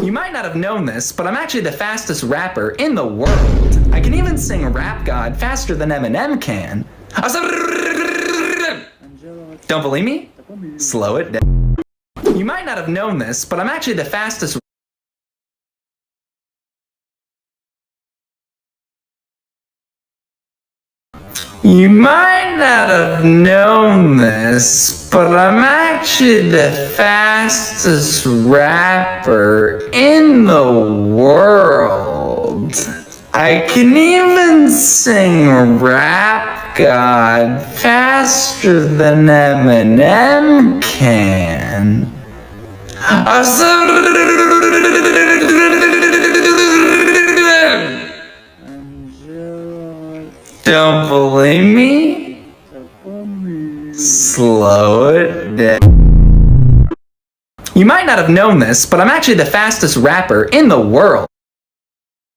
You might not have known this, but I'm actually the fastest rapper in the world. I can even sing Rap God faster than Eminem can. Don't believe me? Slow it down. You might not have known this, but I'm actually the fastest. You might not have known this, but I'm actually the fastest rapper in the world. I can even sing Rap God faster than Eminem can. Don't believe me? Slow it down. You might not have known this, but I'm actually the fastest rapper in the world.